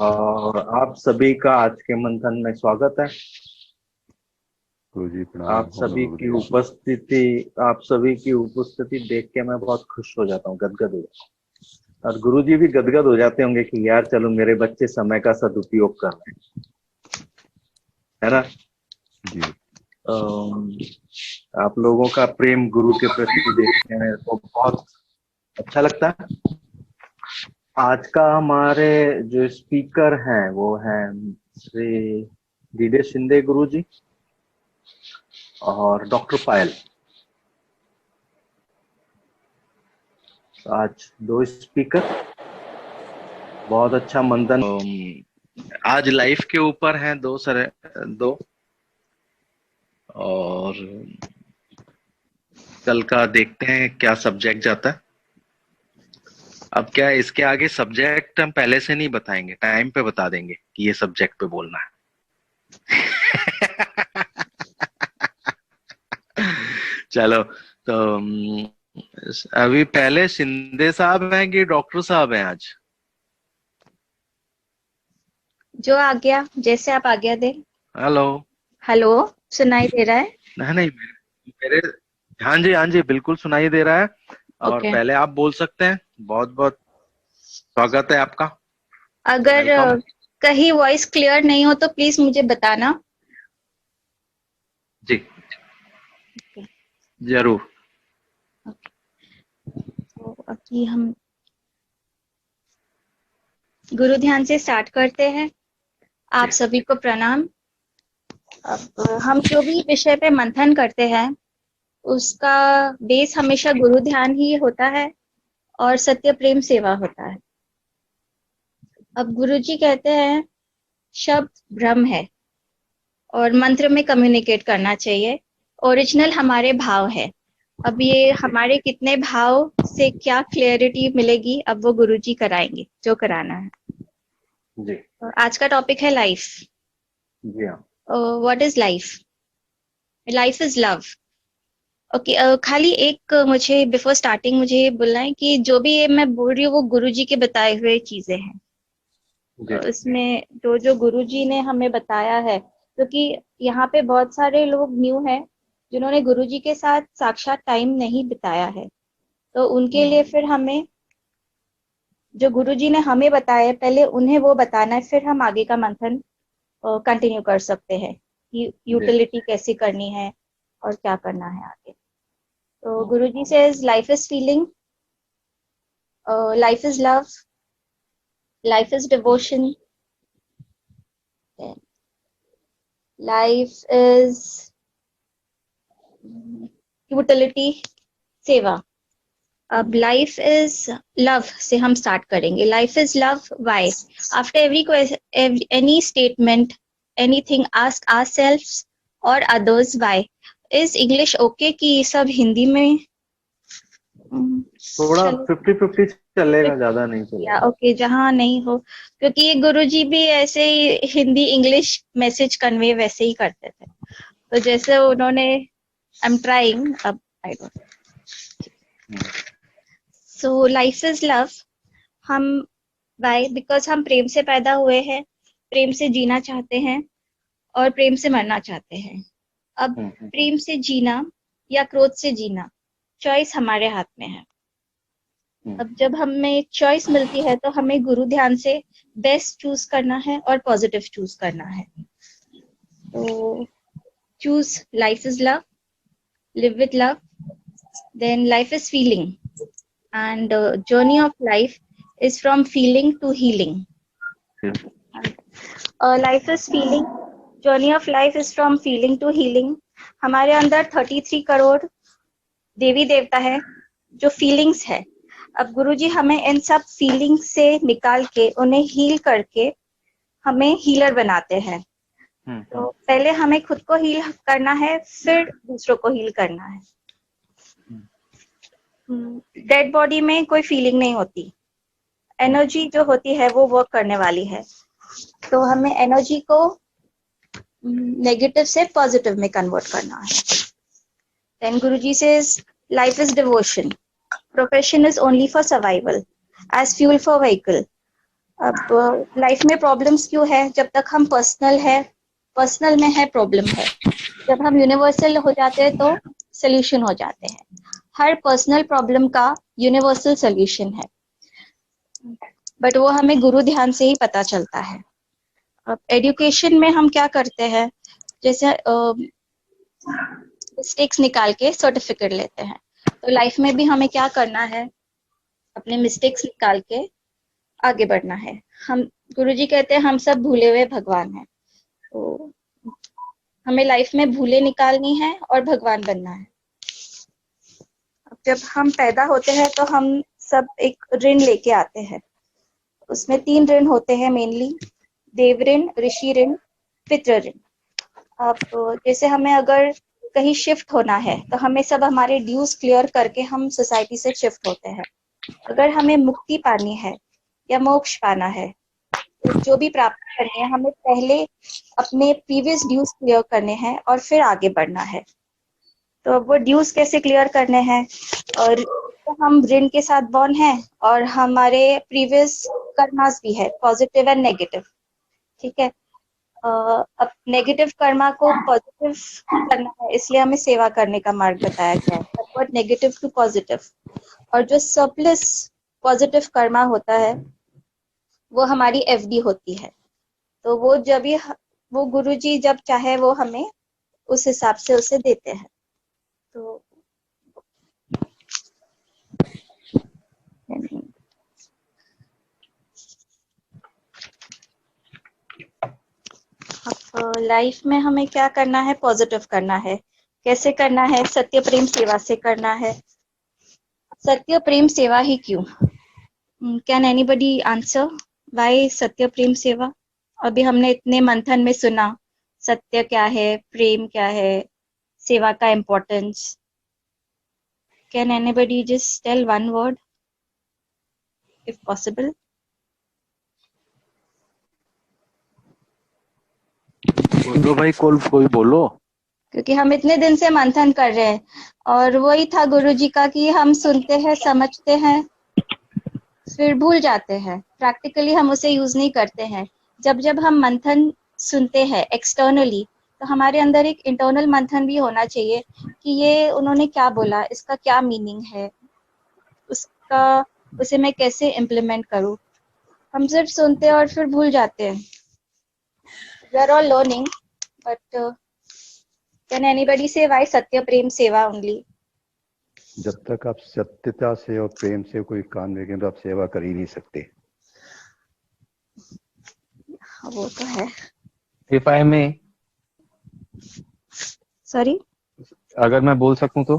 और आप सभी का आज के मंथन में स्वागत है। गुरु जी प्रणाम। आप सभी की उपस्थिति देख के मैं बहुत खुश हो जाता हूँ, गदगद हो जाता हूँ। और गुरु जी भी गदगद हो जाते होंगे कि यार चलो मेरे बच्चे समय का सदुपयोग कर रहे हैं, है ना। जी। आप लोगों का प्रेम गुरु के प्रति देखने में तो बहुत अच्छा लगता है। आज का हमारे जो स्पीकर हैं वो हैं श्री डीडे शिंदे गुरु जी और डॉक्टर पायल। आज दो स्पीकर, बहुत अच्छा मंथन। आज लाइफ के ऊपर हैं दो, और कल का देखते हैं क्या सब्जेक्ट जाता है। अब क्या है, इसके आगे सब्जेक्ट हम पहले से नहीं बताएंगे, टाइम पे बता देंगे कि ये सब्जेक्ट पे बोलना है। चलो, तो अभी पहले शिंदे साहब हैं कि डॉक्टर साहब हैं आज? जो आज्ञा, जैसे आप आज्ञा दे। हेलो। हेलो, सुनाई दे रहा है? नहीं, मेरे हाँ जी बिल्कुल सुनाई दे रहा है। और ओके। पहले आप बोल सकते हैं। बहुत बहुत स्वागत है आपका। अगर वेलकम। कहीं वॉइस क्लियर नहीं हो तो प्लीज मुझे बताना। जी ओके। जरूर। तो अभी हम गुरु ध्यान से स्टार्ट करते हैं। आप सभी को प्रणाम। अब हम जो भी विषय पे मंथन करते हैं उसका बेस हमेशा गुरु ध्यान ही होता है और सत्य प्रेम सेवा होता है। अब गुरु जी कहते हैं शब्द ब्रह्म है और मंत्र में कम्युनिकेट करना चाहिए। ओरिजिनल हमारे भाव है। अब ये हमारे कितने भाव से क्या क्लियरिटी मिलेगी, अब वो गुरुजी कराएंगे जो कराना है। जी आज का टॉपिक है लाइफ। जी हाँ। What is life? Life is love. Okay. खाली एक मुझे बिफोर स्टार्टिंग मुझे ये बोलना है कि जो भी ये मैं बोल रही हूँ वो गुरुजी के बताए हुए चीजें हैं। इसमें जो गुरुजी ने हमें बताया है, क्योंकि यहाँ पे बहुत सारे लोग न्यू हैं जिन्होंने गुरुजी के साथ साक्षात टाइम नहीं बिताया है, तो उनके लिए फिर हमें जो गुरुजी ने हमें बताया पहले उन्हें वो बताना है, फिर हम आगे का मंथन कंटिन्यू कर सकते हैं कि यूटिलिटी कैसे करनी है और क्या करना है आगे। तो Guruji says life is feeling, life is love, life is devotion, life is utility, सेवा। अब लाइफ इज लव से हम स्टार्ट करेंगे। Life is love why? After any statement, anything, ask ourselves और others why. Is English okay कि सब हिंदी में? थोड़ा 50-50 चलेगा, ज्यादा नहीं चलेगा। ओके, जहाँ नहीं हो, क्योंकि ये गुरुजी भी ऐसे ही हिंदी इंग्लिश मैसेज कन्वे वैसे ही करते थे, तो जैसे उन्होंने आई एम ट्राइंग। अब I don't. So life is love. हम वाई? बिकॉज हम प्रेम से पैदा हुए हैं, प्रेम से जीना चाहते हैं और प्रेम से मरना चाहते हैं। अब प्रेम से जीना या क्रोध से जीना, चॉइस हमारे हाथ में है। अब जब हमें चॉइस मिलती है तो हमें गुरु ध्यान से बेस्ट चूज करना है और पॉजिटिव चूज करना है। तो choose life is love, live with love, then life is feeling, and journey of life is from feeling to healing. Life is feeling, journey of life is from feeling to healing. हमारे अंदर 33 करोड़ देवी देवता है जो feelings है। अब गुरुजी हमें इन सब feelings से निकाल के उन्हें हील करके हमें हीलर बनाते हैं। तो पहले हमें खुद को हील करना है, फिर दूसरों को हील करना है। डेड बॉडी में कोई फीलिंग नहीं होती, एनर्जी जो होती है वो वर्क करने वाली है। तो हमें एनर्जी को नेगेटिव से पॉजिटिव में कन्वर्ट करना है। Then Guruji says life is devotion, profession is only for survival, as fuel for vehicle. अब लाइफ में प्रॉब्लम्स क्यों है? जब तक हम पर्सनल में है प्रॉब्लम है, जब हम यूनिवर्सल हो जाते हैं तो सोल्यूशन हो जाते हैं। हर पर्सनल प्रॉब्लम का यूनिवर्सल सोल्यूशन है, बट वो हमें गुरु ध्यान से ही पता चलता है। अब एजुकेशन में हम क्या करते हैं, जैसे मिस्टेक्स निकाल के सर्टिफिकेट लेते हैं, तो लाइफ में भी हमें क्या करना है, अपने मिस्टेक्स निकाल के आगे बढ़ना है। हम गुरुजी कहते हैं हम सब भूले हुए भगवान हैं, तो हमें लाइफ में भूले निकालनी है और भगवान बनना है। अब जब हम पैदा होते हैं तो हम सब एक ऋण लेके आते हैं। उसमें 3 ऋण होते हैं मेनली, देव ऋण, ऋषि ऋण, पितृ ऋण। अब जैसे हमें अगर कहीं शिफ्ट होना है तो हमें सब हमारे ड्यूज क्लियर करके हम सोसाइटी से शिफ्ट होते हैं। अगर हमें मुक्ति पानी है या मोक्ष पाना है, तो जो भी प्राप्त करनी है, हमें पहले अपने प्रीवियस ड्यूज क्लियर करने हैं और फिर आगे बढ़ना है। तो अब वो ड्यूज कैसे क्लियर करने हैं, और तो हम ऋण के साथ बॉर्न हैं और हमारे प्रीवियस कर्मास भी है, पॉजिटिव एंड नेगेटिव। ठीक है, अब नेगेटिव कर्मा को पॉजिटिव करना है, इसलिए हमें सेवा करने का मार्ग बताया गया है, कन्वर्ट नेगेटिव टू पॉजिटिव। और जो सरप्लस पॉजिटिव कर्मा होता है वो हमारी एफडी होती है, तो वो जब भी वो गुरुजी जब चाहे वो हमें उस हिसाब से उसे देते हैं। तो अब लाइफ में हमें क्या करना है, पॉजिटिव करना है। कैसे करना है? सत्य प्रेम सेवा से करना है। सत्य प्रेम सेवा ही क्यों? कैन एनीबडी आंसर व्हाई सत्य प्रेम सेवा? अभी हमने इतने मंथन में सुना सत्य क्या है, प्रेम क्या है, सेवा का importance. Can anybody just tell one word if possible? बोलो भाई, कोई बोलो। क्योंकि हम इतने दिन से मंथन कर रहे हैं और वही था गुरुजी का कि हम सुनते हैं, समझते हैं, फिर भूल जाते हैं, प्रैक्टिकली हम उसे यूज नहीं करते हैं। जब जब हम मंथन सुनते हैं एक्सटर्नली, तो हमारे अंदर एक इंटरनल मंथन भी होना चाहिए कि ये उन्होंने क्या बोला, इसका क्या मीनिंग है, उसे मैं कैसे इम्प्लीमेंट करूँ। हम सिर्फ सुनते हैं और फिर भूल जाते हैं। We are all learning, but can anybody say why सत्य प्रेम सेवा ओनली? जब तक आप सत्यता से और प्रेम से कोई काम देखें तो आप सेवा कर ही नहीं सकते। वो तो है। If I may, सॉरी, अगर मैं बोल सकूं तो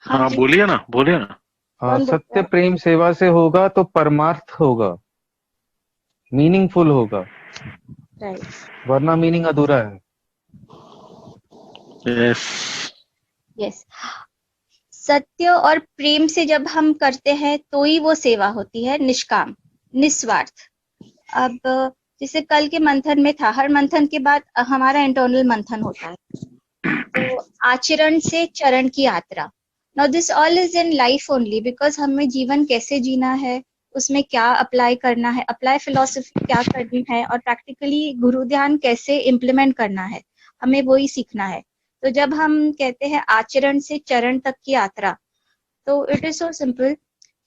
हाँ जी, बोलिए ना कौन बोल रहा सत्य है? प्रेम सेवा से होगा तो परमार्थ होगा, मीनिंगफुल होगा, राइट। वरना मीनिंग अधूरा है। यस यस, सत्य और प्रेम से जब हम करते हैं तो ही वो सेवा होती है, निष्काम, निस्वार्थ। अब जैसे कल के मंथन में था, हर मंथन के बाद हमारा इंटरनल मंथन होता है, तो आचरण से चरण की यात्रा। Now this all is in life only, because हमें जीवन कैसे जीना है, उसमें क्या अप्लाई करना है, अप्लाई फिलॉसफी क्या करनी है, और प्रैक्टिकली गुरु ध्यान कैसे इम्प्लीमेंट करना है, हमें वही सीखना है। तो जब हम कहते हैं आचरण से चरण तक की यात्रा, तो इट इज सो सिंपल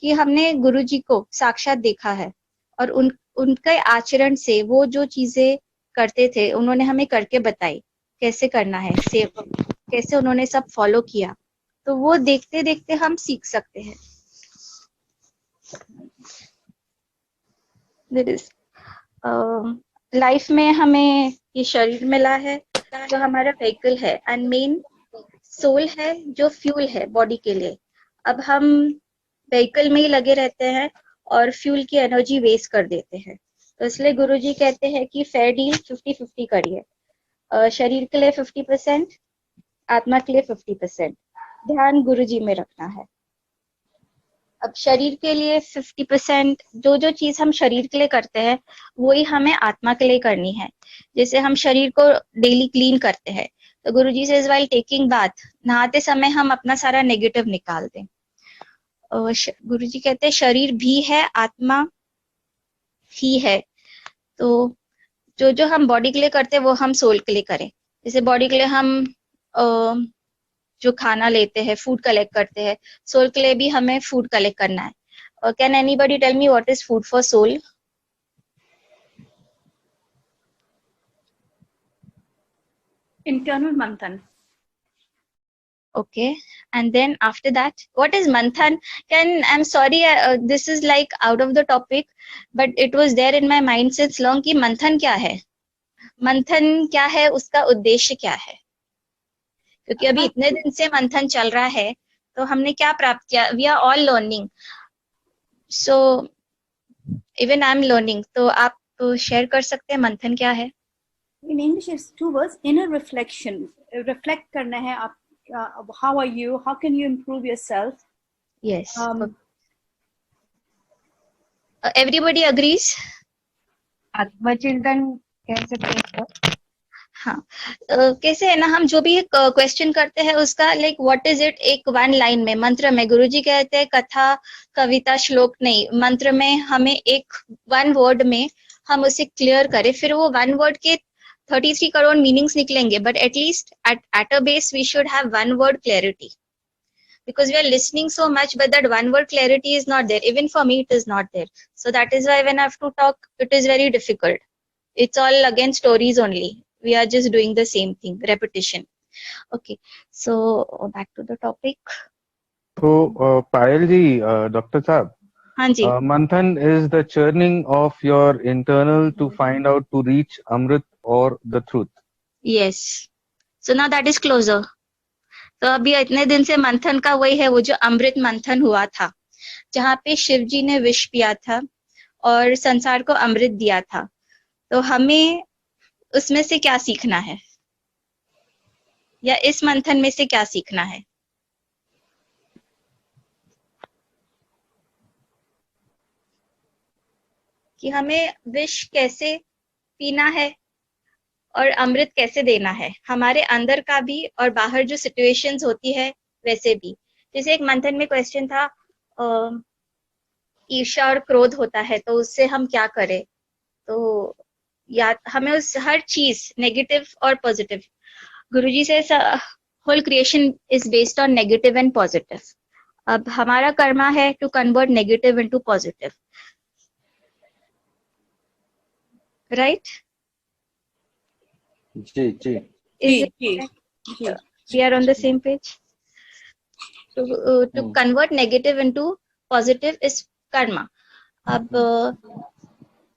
कि हमने गुरुजी को साक्षात देखा है और उनके आचरण से वो जो चीजें करते थे उन्होंने हमें करके बताई कैसे करना है, सेवा कैसे उन्होंने सब फॉलो किया, तो वो देखते देखते हम सीख सकते हैं। लाइफ में हमें ये शरीर मिला है जो हमारा व्हीकल है, एंड मेन सोल है जो फ्यूल है बॉडी के लिए। अब हम व्हीकल में ही लगे रहते हैं और फ्यूल की एनर्जी वेस्ट कर देते हैं, तो इसलिए गुरुजी कहते हैं कि फेयर डील 50-50 करिए। शरीर के लिए 50%, आत्मा के लिए 50%, ध्यान गुरुजी में रखना है। अब शरीर के लिए 50%, जो जो चीज हम शरीर के लिए करते हैं वही हमें आत्मा के लिए करनी है। जैसे हम शरीर को डेली क्लीन करते हैं, तो Guruji says while taking bath, नहाते समय हम अपना सारा नेगेटिव निकाल दें। गुरुजी कहते हैं शरीर भी है, आत्मा ही है। तो जो जो हम बॉडी के लिए करते हैं वो हम सोल के लिए करें। जैसे बॉडी के लिए हम जो खाना लेते हैं, फूड कलेक्ट करते हैं, सोल के लिए भी हमें फूड कलेक्ट करना है। Can anybody tell me what is food for soul? Internal manthan. Okay, and then after that, what is manthan? I'm sorry, this is like out of the topic, but it was there in my mind since long कि मंथन क्या है, मंथन क्या है, उसका उद्देश्य क्या है? क्योंकि अभी इतने दिन से मंथन चल रहा है, तो हमने क्या प्राप्त किया? We are all learning, so even I am learning. तो आप शेयर कर सकते हैं मंथन क्या है? In English, it's two words: inner reflection. Reflect करना है आप. How are you? How can you improve yourself? Yes. Everybody agrees? आत्मचिंतन कह सकते हैं इसको। हाँ, कैसे है ना, हम जो भी क्वेश्चन करते हैं उसका लाइक व्हाट इज इट, एक वन लाइन में, मंत्र में, गुरुजी कहते हैं कथा कविता श्लोक नहीं, मंत्र में हमें एक वन वर्ड में हम उसे क्लियर करें, फिर वो वन वर्ड के 33 करोड़ मीनिंग्स निकलेंगे, but at least at a base we should have one word clarity, because we are listening so much but that one word clarity is not there. Even for me it is not there, so that is why when I have to talk it is very difficult. It's all again stories only, we are just doing the same thing, repetition. Okay, so back to the topic. तो पायल जी, doctor साहब, हाँ जी, मंथन is the churning of your internal to find out, to reach amrit or the truth. yes, so now that is closer. तो अभी इतने दिन से मंथन का वही है, वो जो अमृत मंथन हुआ था, जहाँ पे शिव जी ने विष पिया था और संसार को अमृत दिया था। तो हमें उसमें से क्या सीखना है, या इस मंथन में से क्या सीखना है? कि हमें विष कैसे पीना है और अमृत कैसे देना है, हमारे अंदर का भी और बाहर जो सिचुएशंस होती है वैसे भी। जैसे एक मंथन में क्वेश्चन था, ईर्ष्या और क्रोध होता है तो उससे हम क्या करें, तो या हमें उस हर चीज नेगेटिव और पॉजिटिव, गुरुजी से whole creation is based on negative and positive. अब हमारा कर्मा है to convert negative into positive, right? जी जी We are on the same page. To convert negative into positive is karma. अब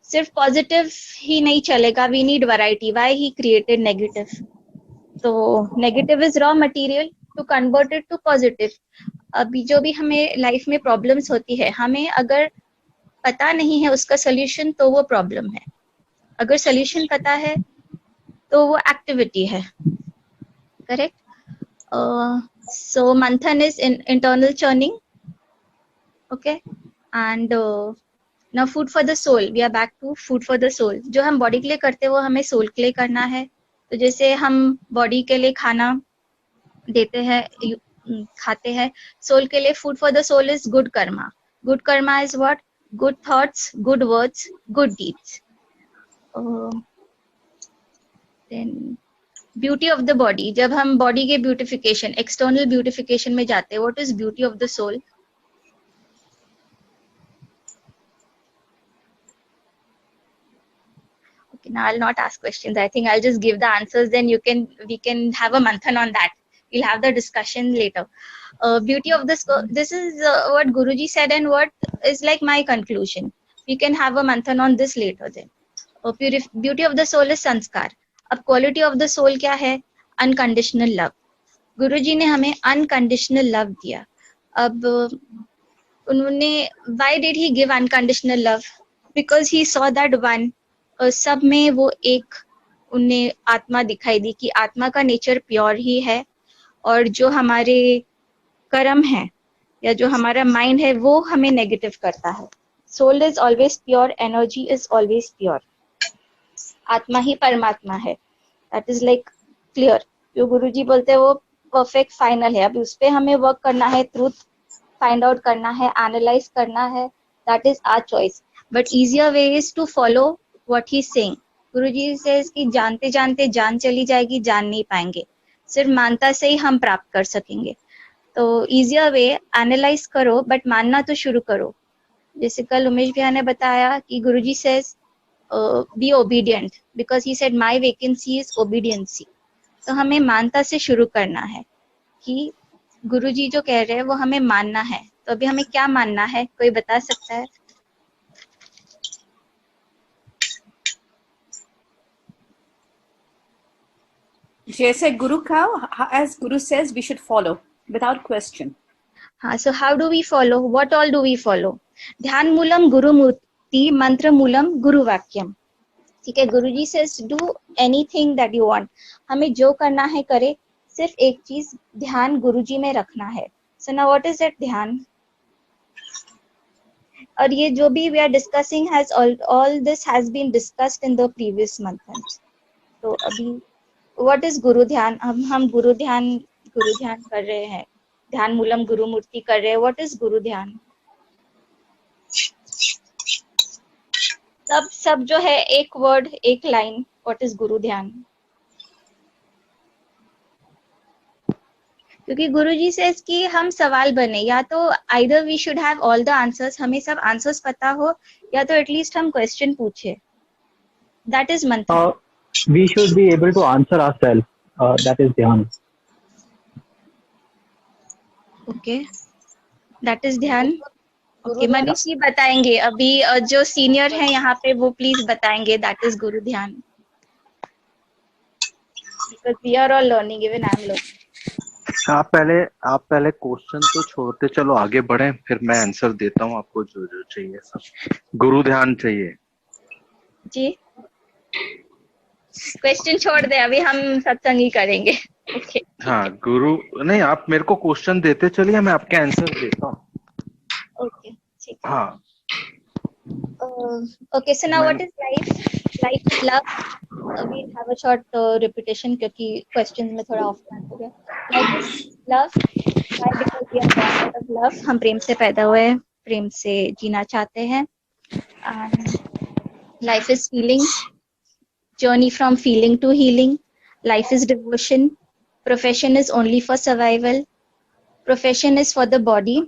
सिर्फ पॉजिटिव ही नहीं चलेगा, we need variety. Why he created negative? तो negative is raw material to convert it to positive. अभी जो भी हमें लाइफ में प्रॉब्लम्स होती है, हमें अगर पता नहीं है उसका सोल्यूशन तो वो प्रॉब्लम है, अगर सोल्यूशन पता है तो वो एक्टिविटी है, correct? So manthan is internal churning, okay, and now food for the soul, we are back to food for the soul. जो हम बॉडी के लिए करते हैं वो हमें सोल के लिए करना है। तो जैसे हम बॉडी के लिए खाना देते हैं, खाते हैं, सोल के लिए food for the soul is good karma. Good karma is what? Good thoughts, good words, good deeds. Then beauty of the body, जब हम बॉडी के ब्यूटिफिकेशन, एक्सटर्नल ब्यूटिफिकेशन में जाते हैं, what is beauty of the soul? Okay, now I'll not ask questions. I think I'll just give the answers. Then we can have a manthan on that. We'll have the discussion later. Beauty of the soul. This is what Guruji said, and what is like my conclusion. We can have a manthan on this later. Then, beauty of the soul is sanskar. अब quality of the soul क्या है? Unconditional love. गुरुजी ने हमें unconditional love दिया। अब उन्होंने why did he give unconditional love? Because he saw that one, सब में वो एक उन्हें आत्मा दिखाई दी कि आत्मा का नेचर प्योर ही है, और जो हमारे कर्म है या जो हमारा माइंड है वो हमें नेगेटिव करता है। Soul is always pure, energy is always pure, आत्मा ही परमात्मा है। That is like clear. जो गुरुजी बोलते हैं वो परफेक्ट फाइनल है। अब उस पर हमें वर्क करना है, ट्रूथ फाइंड आउट करना है, एनालाइज करना है, that is our choice. but easier way is to follow what he's saying. Guruji says कि जानते जानते जान चली जाएगी, जान नहीं पाएंगे, सिर्फ मानता से ही हम प्राप्त कर सकेंगे. तो easier way, analyze करो but मानना तो शुरू करो. जैसे कल उमेश भैया ने बताया कि गुरुजी says be obedient because he said my vacancy is obedience. तो हमें मानता से शुरू करना है कि गुरुजी जो कह रहे हैं वो हमें मानना है. तो अभी हमें क्या मानना है, कोई बता सकता है? जैसे गुरु का, as Guru says, we should follow without question. हाँ, so how do we follow? What all do we follow? ध्यान मूलम गुरु मूर्ति, मंत्र मूलम गुरु वाक्यम. ठीक है, गुरुजी says do anything that you want. हमें जो करना है करे, सिर्फ एक चीज ध्यान गुरुजी में रखना है. So now what is that ध्यान? और ये जो भी we are discussing has all this has been discussed in the previous month. तो अभी what is गुरु ध्यान? हम गुरु ध्यान कर रहे हैं, ध्यान मूलम गुरु मूर्ति कर रहे हैं. What is गुरु ध्यान? सब जो है एक वर्ड एक लाइन. What is गुरु ध्यान? क्योंकि गुरुजी से कि हम सवाल बने, या तो either we should have all the answers, हमें सब आंसर्स पता हो, या तो एटलीस्ट हम क्वेश्चन पूछे. That is मंत्र. We should be able to answer ourselves. That is dhyan. Okay, that is ध्यान. Okay, मनीष जी बताएंगे. अभी जो सीनियर है यहाँ पे वो प्लीज बताएंगे. That is गुरु ध्यान. Because we are all learning, even I am learning. आप पहले क्वेश्चन तो छोड़ते चलो, आगे बढ़े, फिर मैं आंसर देता हूँ आपको जो जो चाहिए. सब गुरु ध्यान चाहिए जी. क्वेश्चन छोड़ दे, अभी हम सत्संग ही करेंगे. Okay. हाँ, गुरु नहीं, आप मेरे को क्वेश्चन देते चलिए, मैं आपके आंसर देता हूँ. Okay, ठीक है. हाँ. Okay, so now what is life? Life is love. We'll have a short repetition क्योंकि questions में थोड़ा off track हो गया. Life is love. Why? Because we are born out of love. हम प्रेम से पैदा हुए, प्रेम से जीना चाहते हैं. And life is feeling. Journey from feeling to healing. Life is devotion. Profession is only for survival. Profession is for the body.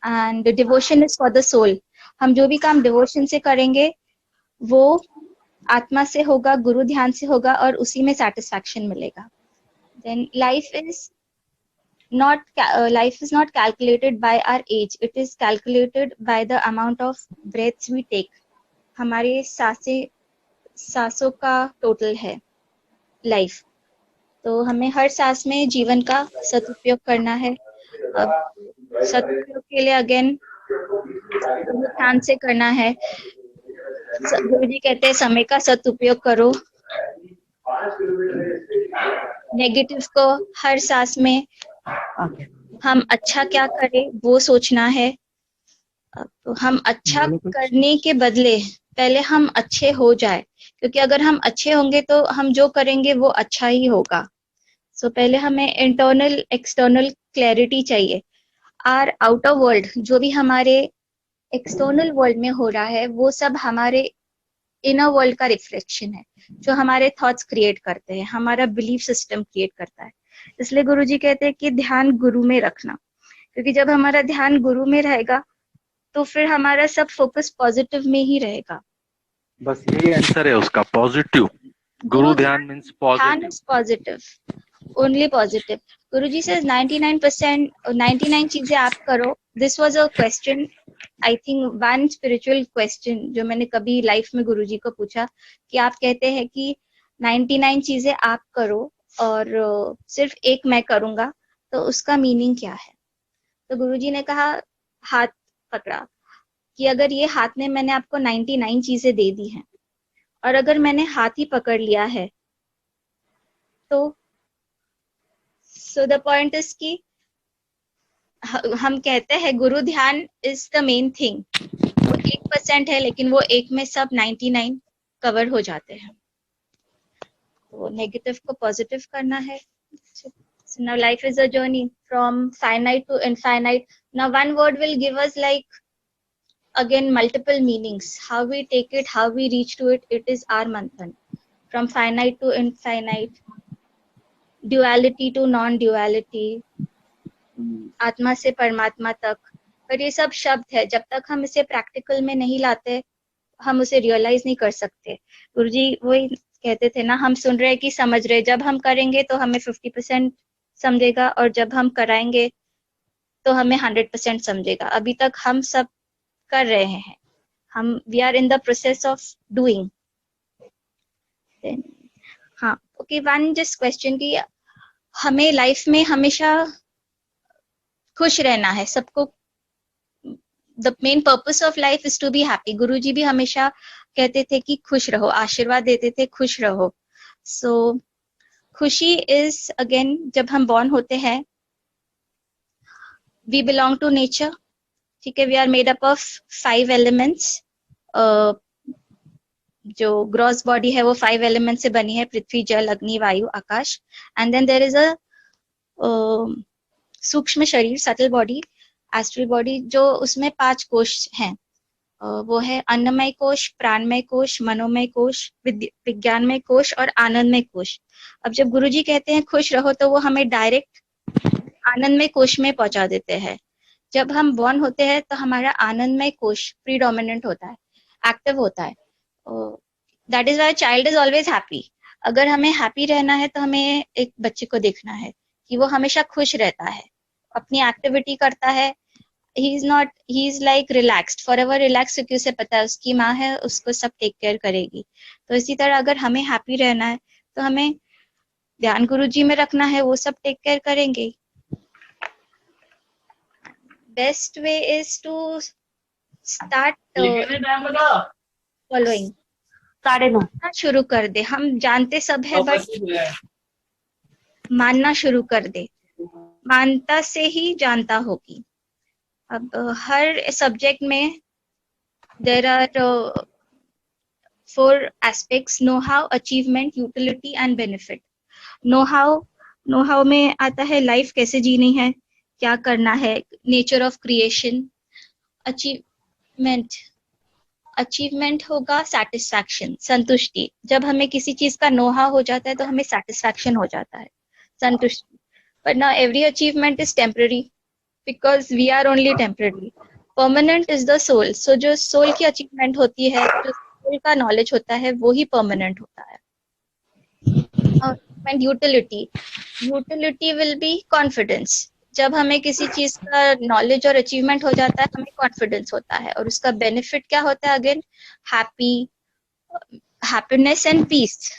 And devotion is for the soul. हम जो भी काम devotion से करेंगे वो आत्मा से होगा, गुरु ध्यान से होगा और उसी में satisfaction मिलेगा. Then life is not calculated by our age. It is calculated by the amount of breaths we take. हमारे सांसों का टोटल है लाइफ. तो हमें हर सांस में जीवन का सदुपयोग करना है. अब सदुपयोग के लिए अगेन ध्यान से करना है. गुरुजी कहते हैं समय का सदुपयोग करो. नेगेटिव को हर सांस में हम अच्छा क्या करें वो सोचना है. तो हम अच्छा करने के बदले पहले हम अच्छे हो जाए, क्योंकि अगर हम अच्छे होंगे तो हम जो करेंगे वो अच्छा ही होगा. सो पहले हमें इंटरनल एक्सटर्नल क्लैरिटी चाहिए. आर आउटर वर्ल्ड, जो भी हमारे एक्सटर्नल वर्ल्ड में हो रहा है वो सब हमारे इनर वर्ल्ड का रिफ्लेक्शन है, जो हमारे थॉट्स क्रिएट करते हैं, हमारा बिलीफ सिस्टम क्रिएट करता है. इसलिए गुरुजी कहते हैं कि ध्यान गुरु में रखना, क्योंकि जब हमारा ध्यान गुरु में रहेगा तो फिर हमारा सब फोकस पॉजिटिव में ही रहेगा. बस यही आंसर है उसका, पॉजिटिव. गुरु ध्यान means positive, only positive. Guruji से 99 चीजें आप करो. This was a question, I think one spiritual question जो मैंने कभी लाइफ में गुरुजी को पूछा, कि आप कहते हैं कि 99 चीजें आप करो और सिर्फ एक मैं करूंगा, तो उसका मीनिंग क्या है? तो गुरुजी ने कहा, हाथ पकड़ा कि अगर ये हाथ में मैंने आपको 99 चीजें दे दी हैं और अगर मैंने हाथ ही पकड़ लिया है तो सो द पॉइंट इज कि हम कहते हैं गुरु ध्यान इज द मेन थिंग. वो 1% है, लेकिन वो एक में सब 99 कवर हो जाते हैं. तो नेगेटिव को पॉजिटिव करना है. So now life is a journey from finite to infinite. Now one word will give us like again multiple meanings. How we take it, how we reach to it, it is our manthan. From finite to infinite, duality to non-duality, आत्मा से परमात्मा तक. पर ये सब शब्द है, जब तक हम इसे प्रैक्टिकल में नहीं लाते हम उसे रियलाइज नहीं कर सकते. गुरुजी वही कहते थे ना, हम सुन रहे कि समझ रहे, जब हम करेंगे तो हमें 50% समझेगा और जब हम कराएंगे तो हमें 100% समझेगा. अभी तक हम सब कर रहे हैं, हम we are in the process of doing. हाँ, ओके, वन जस्ट क्वेश्चन कि हमें लाइफ में हमेशा खुश रहना है सबको. The main purpose of life is to be happy. Guruji भी हमेशा कहते थे कि खुश रहो, आशीर्वाद देते थे खुश रहो. सो खुशी इज अगेन, जब हम बॉर्न होते हैं वी बिलोंग टू नेचर. ठीक है, we are made up of 5 elements. जो ग्रॉस बॉडी है वो 5 एलिमेंट से बनी है, पृथ्वी, जल, अग्नि, वायु, आकाश. And then there is a सूक्ष्म शरीर, सटल बॉडी, एस्ट्रल बॉडी, जो उसमें 5 कोश हैं. वो है अन्नमय कोश, प्राणमय कोश, मनोमय कोश, विज्ञानमय कोश और आनंदमय कोश. अब जब गुरुजी कहते हैं खुश रहो तो वो हमें डायरेक्ट आनंदमय कोश में पहुंचा देते हैं. जब हम बॉर्न होते हैं तो हमारा आनंदमय कोश प्रीडोमिनेंट होता है, एक्टिव होता है. That is why child is always happy. अगर हमें हैप्पी रहना है तो हमें एक बच्चे को देखना है कि वो हमेशा खुश रहता है, अपनी एक्टिविटी करता है. he is like relaxed, forever relaxed, क्योंकि उसे पता है उसकी माँ है, उसको सब टेक केयर करेगी. तो इसी तरह अगर हमें हैप्पी रहना है तो हमें ध्यान गुरुजी में रखना है, वो सब टेक केयर करेंगे. Best way is to start following. 9:30 शुरू कर दे. हम जानते सब है बट मानना शुरू कर दे. मानता से ही जानता होगी. अब हर सब्जेक्ट में there are 4 aspects: know how, achievement, utility and benefit. Know how में आता है लाइफ कैसे जीनी है, क्या करना है, नेचर ऑफ क्रिएशन. अचीवमेंट होगा सेटिस्फैक्शन, संतुष्टि. जब हमें किसी चीज का नो हाउ हो जाता है तो हमें सेटिस्फैक्शन हो जाता है, संतुष्टि. But now every achievement is temporary because we are only temporary. Permanent is the soul. So जो soul की achievement होती है, जो soul का knowledge होता है, वो ही permanent होता है. And utility will be confidence. जब हमें किसी चीज का knowledge और achievement हो जाता है हमें confidence होता है. और उसका benefit क्या होता है? Again happiness and peace.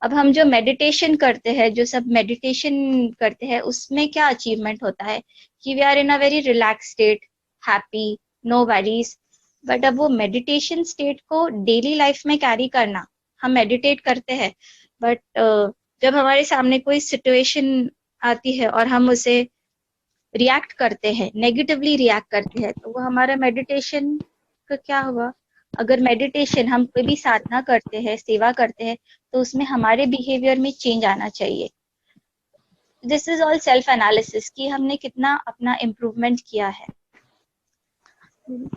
अब हम जो मेडिटेशन करते हैं, जो सब मेडिटेशन करते हैं, उसमें क्या अचीवमेंट होता है कि we are in a very relax state, happy, no worries. But अब वो मेडिटेशन स्टेट को डेली लाइफ में कैरी करना, हम मेडिटेट करते हैं बट जब हमारे सामने कोई सिचुएशन आती है और हम उसे रिएक्ट करते हैं, नेगेटिवली रिएक्ट करते हैं, तो वो हमारा मेडिटेशन का क्या हुआ? अगर मेडिटेशन, हम कोई भी साधना करते हैं, सेवा करते हैं, तो उसमें हमारे बिहेवियर में चेंज आना चाहिए. This is all self analysis कि हमने कितना अपना इम्प्रूवमेंट किया है.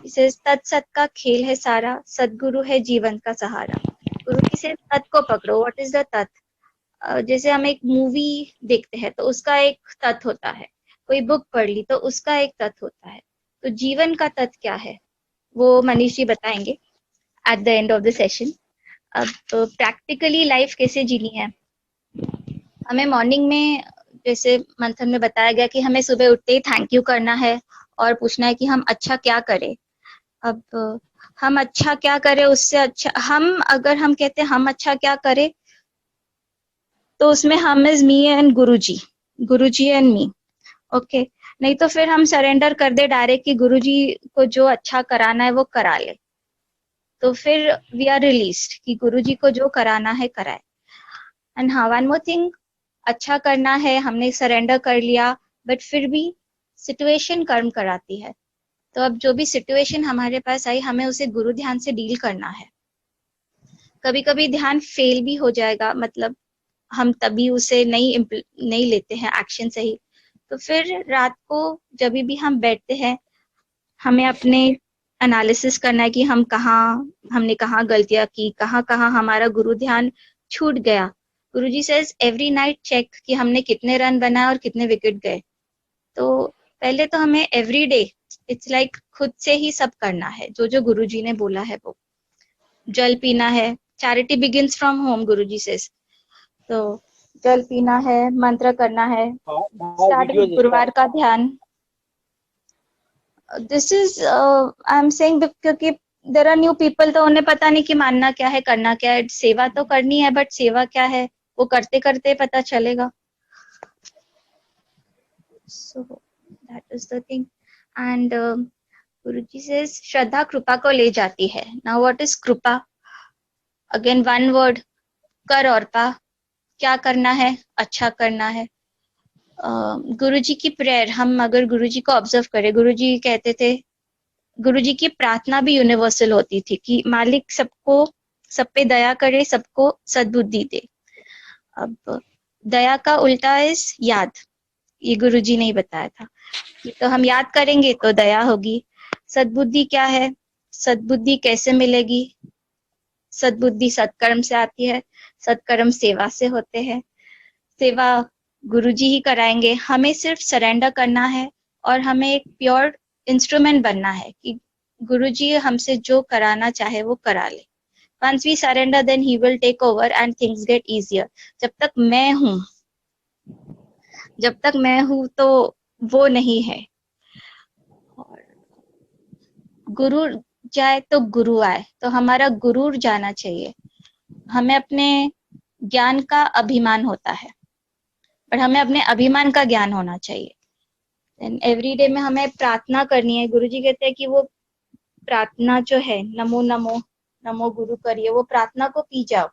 इसे तत्सत का खेल है सारा, सदगुरु है जीवन का सहारा. गुरु की सिर्फ तत् को पकड़ो. व्हाट इज द तत्? जैसे हम एक मूवी देखते हैं तो उसका एक तत् होता है, कोई बुक पढ़ ली तो उसका एक तत् होता है. तो जीवन का तत् क्या है वो मनीष जी बताएंगे at the end of the session. अब प्रैक्टिकली लाइफ कैसे जीनी है, हमें मॉर्निंग में जैसे मंथन में बताया गया कि हमें सुबह उठते ही थैंक यू करना है और पूछना है कि हम अच्छा क्या करें. अब हम अच्छा क्या करें, उससे अच्छा अगर हम कहते हैं हम अच्छा क्या करें तो उसमें हम is me and Guruji and me. Okay, नहीं तो फिर हम सरेंडर कर दे डायरेक्ट कि गुरुजी को जो अच्छा कराना है वो करा ले, तो फिर वी आर रिलीज्ड कि गुरुजी को जो कराना है कराए. एंड हाँ, वन मोर थिंग, अच्छा करना है, हमने सरेंडर कर लिया बट फिर भी सिचुएशन कर्म कराती है. तो अब जो भी सिचुएशन हमारे पास आई, हमें उसे गुरु ध्यान से डील करना है. कभी कभी ध्यान फेल भी हो जाएगा, मतलब हम तभी उसे नहीं लेते हैं एक्शन सही. तो फिर रात को जब भी हम बैठते हैं, हमें अपने एनालिसिस करना है कि हमने कहाँ गलतियां की, कहाँ कहाँ हमारा गुरु ध्यान छूट गया. गुरुजी सेज एवरी नाइट चेक कि हमने कितने रन बनाए और कितने विकेट गए. तो पहले तो हमें एवरी डे इट्स लाइक खुद से ही सब करना है जो गुरुजी ने बोला है. वो जल पीना है, charity begins from home Guruji says. तो जल पीना है, मंत्र करना है, स्टार्ट विद गुरुवार का ध्यान. This is I am saying क्योंकि देयर आर न्यू पीपल, तो उन्हें पता नहीं कि मानना क्या है, करना क्या है. सेवा तो करनी है, बट सेवा क्या है वो करते करते पता चलेगा. So that is the thing. And Guruji says श्रद्धा कृपा को ले जाती है. Now what is कृपा? Again one word, कर और पा. क्या करना है? अच्छा करना है. गुरुजी की प्रेयर, हम अगर गुरुजी को ऑब्जर्व करें, गुरुजी कहते थे, गुरुजी की प्रार्थना भी यूनिवर्सल होती थी कि मालिक सबको, सब पे दया करे, सबको सद्बुद्धि दे. अब दया का उल्टा इज याद. ये गुरुजी ने ही बताया था कि तो हम याद करेंगे तो दया होगी. सद्बुद्धि क्या है? सद्बुद्धि कैसे मिलेगी? सद्बुद्धि सत्कर्म से आती है. सत्कर्म सेवा से होते हैं. सेवा गुरुजी ही कराएंगे. हमें सिर्फ सरेंडर करना है और हमें एक प्योर इंस्ट्रूमेंट बनना है कि गुरुजी हमसे जो कराना चाहे वो करा ले. Once we surrender, then he will take over and things get easier. जब तक मैं हूं तो वो नहीं है. और गुरु जाए तो गुरु आए, तो हमारा गुरूर जाना चाहिए. हमें अपने ज्ञान का अभिमान होता है, पर हमें अपने अभिमान का ज्ञान होना चाहिए. एवरी डे में हमें प्रार्थना करनी है. गुरुजी कहते हैं कि वो प्रार्थना जो है, नमो नमो नमो गुरु करिए, वो प्रार्थना को पी जाओ.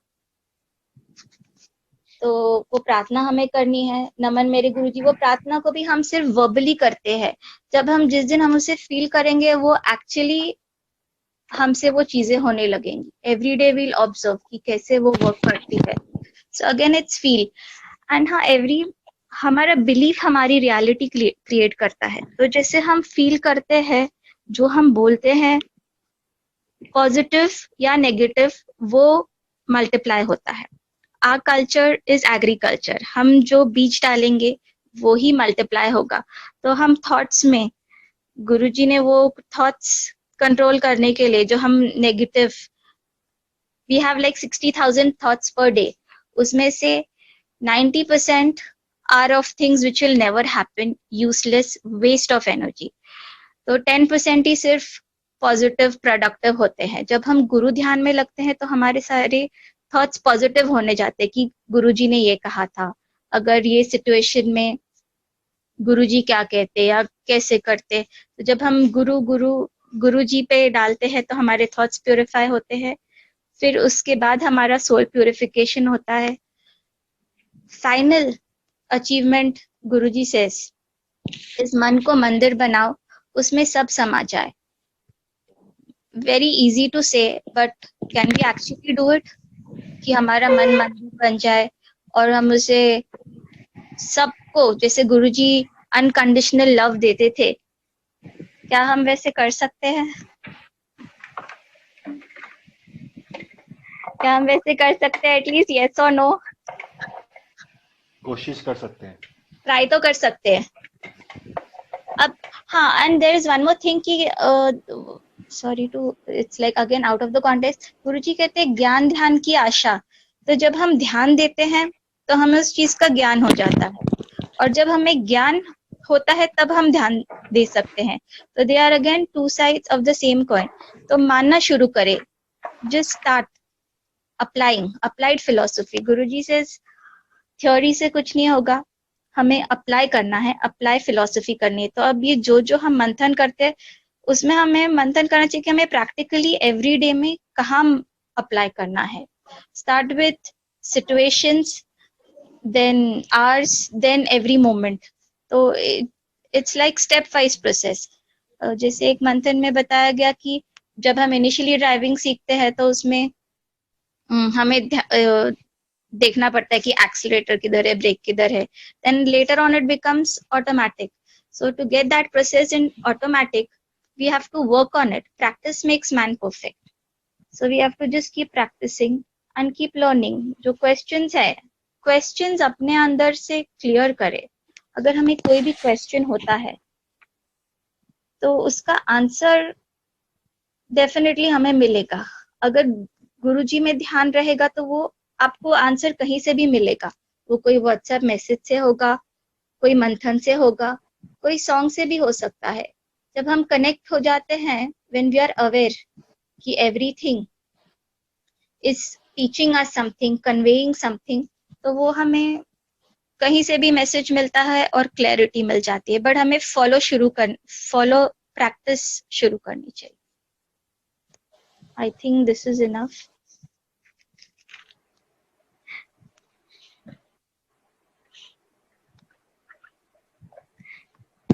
तो वो प्रार्थना हमें करनी है. नमन मेरे गुरुजी, वो प्रार्थना को भी हम सिर्फ वर्बली करते हैं. जब हम जिस दिन हम उसे फील करेंगे, वो एक्चुअली हमसे वो चीजें होने लगेंगी. एवरी डे वील ऑब्जर्व कि कैसे वो वर्क करती है. So again it's feel. And हाँ, हमारा बिलीफ हमारी रियलिटी क्रिएट करता है. तो जैसे हम फील करते हैं, जो हम बोलते हैं, पॉजिटिव या नेगेटिव, वो मल्टीप्लाई होता है. Our culture is agriculture. हम जो बीज डालेंगे वो ही मल्टीप्लाई होगा. तो हम थॉट्स में, गुरुजी ने वो थॉट्स कंट्रोल करने के लिए, जो हम negative, we have like 60,000 thoughts per day, उसमें से 90% are of things which will never happen, useless, waste of energy. तो 10% ही सिर्फ पॉजिटिव प्रोडक्टिव होते हैं. जब हम गुरु ध्यान में लगते हैं तो हमारे सारे थॉट्स पॉजिटिव होने जाते कि गुरुजी ने ये कहा था, अगर ये सिचुएशन में गुरुजी क्या कहते या कैसे करते. तो जब हम गुरुजी पे डालते हैं तो हमारे थॉट्स प्यूरिफाई होते हैं. फिर उसके बाद हमारा सोल प्यूरिफिकेशन होता है. फाइनल अचीवमेंट गुरुजी सेज, इस मन को मंदिर बनाओ, उसमें सब समा जाए. Very easy to say, but can we actually do it? कि हमारा मन मंदिर बन जाए और हम उसे सबको, जैसे गुरुजी अनकंडीशनल लव देते थे, क्या हम वैसे कर सकते हैं? क्या हम वैसे कर सकते हैं? एटलीस्ट येस और नो कोशिश कर सकते हैं, ट्राई तो कर सकते हैं. अब हाँ, and there is one more thing कि sorry to, it's like again out of the context. Guruji कहते हैं ज्ञान ध्यान की आशा. तो जब हम ध्यान देते हैं तो हमें उस चीज का ज्ञान हो जाता है, और जब हमें ज्ञान होता है तब हम ध्यान दे सकते हैं. तो they are again two sides of the same coin. तो मानना शुरू करें. Just start applied philosophy. Guruji से थ्योरी से कुछ नहीं होगा, हमें अप्लाई करना है, अप्लाई फिलोसफी करनी है. तो अब ये जो हम मंथन करते हैं, उसमें हमें मंथन करना चाहिए कि हमें प्रैक्टिकली एवरी डे में कहाँ अप्लाई करना है. Start with situations, then hours, then every moment. तो it's like step wise process. जैसे एक मंथन में बताया गया कि जब हम इनिशियली ड्राइविंग सीखते हैं तो उसमें हमें देखना पड़ता है कि एक्सीलरेटर किधर है, ब्रेक किधर है. Then later on it becomes automatic. So to get that process in automatic, we have to work on it. Practice makes man perfect. So we have to just keep practicing and keep learning. जो questions है, questions अपने अंदर से clear करे. अगर हमें कोई भी question होता है तो उसका आंसर डेफिनेटली हमें मिलेगा. अगर गुरुजी में ध्यान रहेगा तो वो आपको आंसर कहीं से भी मिलेगा. वो कोई व्हाट्सएप मैसेज से होगा, कोई मंथन से होगा, कोई सॉन्ग से भी हो सकता है. जब हम कनेक्ट हो जाते हैं, व्हेन वी आर अवेयर कि everything is teaching us something, conveying something, तो वो हमें कहीं से भी मैसेज मिलता है और क्लैरिटी मिल जाती है. बट हमें फॉलो प्रैक्टिस शुरू करनी चाहिए. I think this is enough.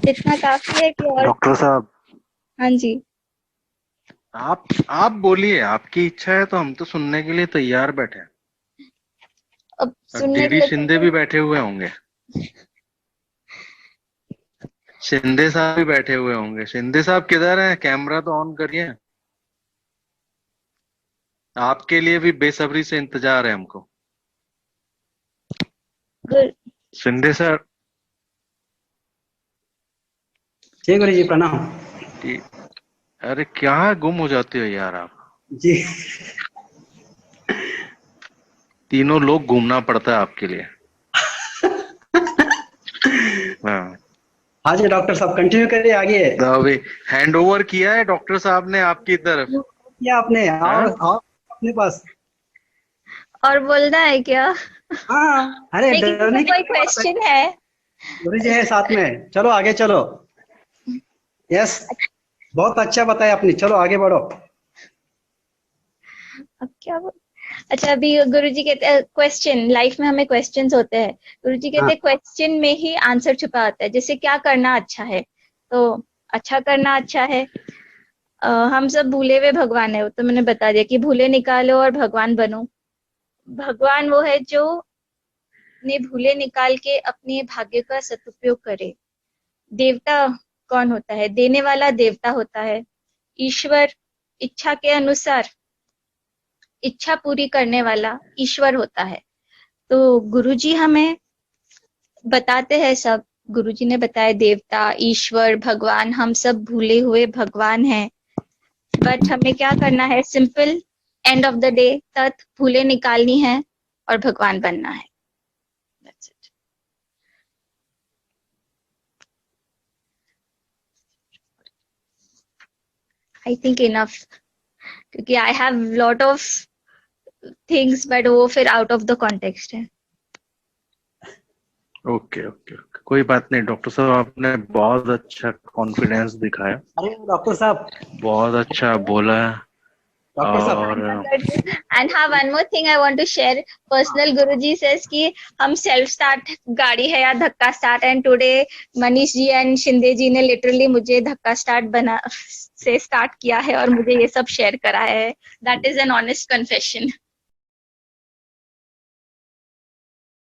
इतना काफी है कि और. डॉक्टर साहब, हाँ जी, आप बोलिए, आपकी इच्छा है तो हम तो सुनने के लिए तैयार बैठे हैं. अब सुनने के डीडी लिए शिंदे भी बैठे हुए होंगे, शिंदे साहब भी बैठे हुए होंगे. शिंदे साहब किधर हैं? कैमरा तो ऑन करिए. आपके लिए भी बेसब्री से इंतजार है हमको. शिंदे सर. जय गुरु जी, प्रणाम अरे क्या गुम हो जाते हो यार आप जी. तीनों लोग घूमना पड़ता है आपके लिए. हाँ, हाँ जी डॉक्टर साहब, कंटिन्यू करिए आगे. तो अभी हैंड ओवर किया है डॉक्टर साहब ने आपकी तरफ. क्या आपने आओ अपने पास. और बोलना है क्या? हाँ, अरे लेकिन डरने की कोई क्वेश्चन है? गुरु जी है साथ में. चलो आगे चलो. यस, बहुत अच्छा बताया आपने. चलो आगे बढ़ो. अब क्या अच्छा, अभी गुरुजी कहते हैं क्वेश्चन, लाइफ में हमें क्वेश्चंस होते हैं. गुरुजी कहते हैं क्वेश्चन में ही आंसर छुपा होता है. जैसे क्या करना अच्छा है, तो अच्छा करना अच्छा है. हम सब भूले हुए भगवान है, तो मैंने बता दिया कि भूले निकालो और भगवान बनो. भगवान वो है जो ने भूले निकाल के अपने भाग्य का सदुपयोग करे. देवता कौन होता है? देने वाला देवता होता है. ईश्वर इच्छा के अनुसार इच्छा पूरी करने वाला ईश्वर होता है. तो गुरुजी हमें बताते हैं सब. गुरुजी ने बताया देवता, ईश्वर, भगवान, हम सब भूले हुए भगवान हैं. बट हमें क्या करना है? Simple, end of the day तक भूले निकालनी है और भगवान बनना है. That's it. I think enough, क्योंकि I have lot of things, but वो फिर out of the context है. ओके ओके ओके, कोई बात नहीं. डॉक्टर साहब आपने बहुत अच्छा कॉन्फिडेंस दिखाया, अरे डॉक्टर साहब, बहुत अच्छा बोला. डॉक्टर साहब. और And हाँ, one more thing I want to share. Personal Guruji says कि हम self start गाड़ी है या धक्का start, and today Manish ji and Shinde जी ने literally मुझे धक्का start से start किया है और मुझे ये सब share करा है. That is an honest confession.